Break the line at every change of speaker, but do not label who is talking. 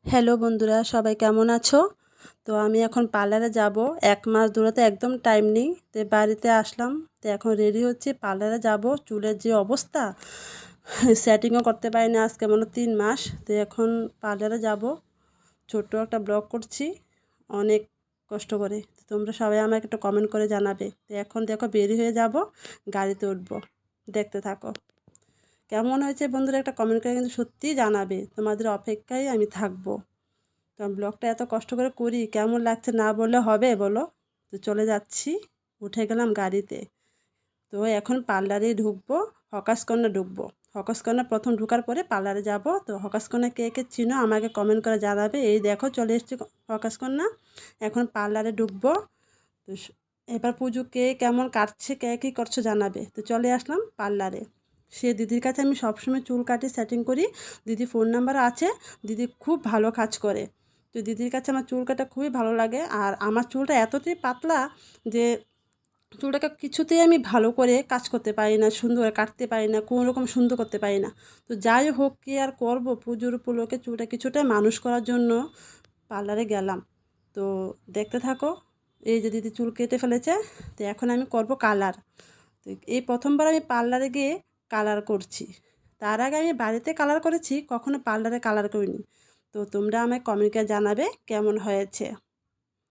Hello বন্ধুরা, সবাই কেমন আছো? তো আমি এখন পার্লারে যাব। 1 মাস ধরে তো একদম টাইম নেই, তো বাড়িতে আসলাম। তো এখন রেডি হচ্ছি, পার্লারে যাব। চুলের যে অবস্থা, সেটিংও করতে পারি না আজকে মনে 3 মাস। তো এখন পার্লারে যাব, ছোট্ট একটা ব্লগ করছি অনেক কষ্ট করে। তো তোমরা সবাই আমাকে একটু কমেন্ট করে জানাবে। তো এখন দেখো বেরি হয়ে যাব, গাড়িতে উঠবো, দেখতে থাকো। কেমন হয়েছে বন্ধুরা একটা কমেন্ট করে কিন্তু সত্যিই জানাবে, তোমাদের অপেক্ষায় আমি থাকবো। তো আমি ব্লগটা এত কষ্ট করে করি, কেমন লাগছে না বললে হবে বলো? তো চলে যাচ্ছি, উঠে গেলাম গাড়িতে। তো এখন পার্লারে ঢুকবো, হকার্স কর্নার ঢুকবো। হকার্স কর্নার প্রথম ঢোকার পরে পার্লারে যাব। তো হকার্স কর্নার কে কে চিনো আমাকে কমেন্ট করে জানাবে। এই দেখো চলে এসেছি হকার্স কর্নার, এখন পার্লারে ঢুকবো। তো এবার পুজো কে কেমন কাটছে, কে কী করছো জানাবে। তো চলে আসলাম পার্লারে। সে দিদির কাছে আমি সবসময় চুল কাটি, সেটিং করি। দিদি ফোন নাম্বার আছে, দিদি খুব ভালো কাজ করে। তো দিদির কাছে আমার চুল কাটা খুবই ভালো লাগে। আর আমার চুলটা এতটাই পাতলা যে চুলটাকে কিছুতেই আমি ভালো করে কাজ করতে পারি না, সুন্দর করে কাটতে পারি না, কোনো রকম সুন্দর করতে পারি না। তো যাই হোক, কি আর করবো, পুজোর উপলক্ষে চুলটা কিছুটা মানুষ করার জন্য পার্লারে গেলাম। তো দেখতে থাকো, এই যে দিদি চুল কেটে ফেলেছে। তো এখন আমি করব কালার। তো এই প্রথমবার আমি পার্লারে গিয়ে কালার করছি। তার আগে আমি বাড়িতে কালার করেছি, কখনো পার্লারে কালার করিনি। তো তোমরা আমায় কমেন্টে জানাবে কেমন হয়েছে।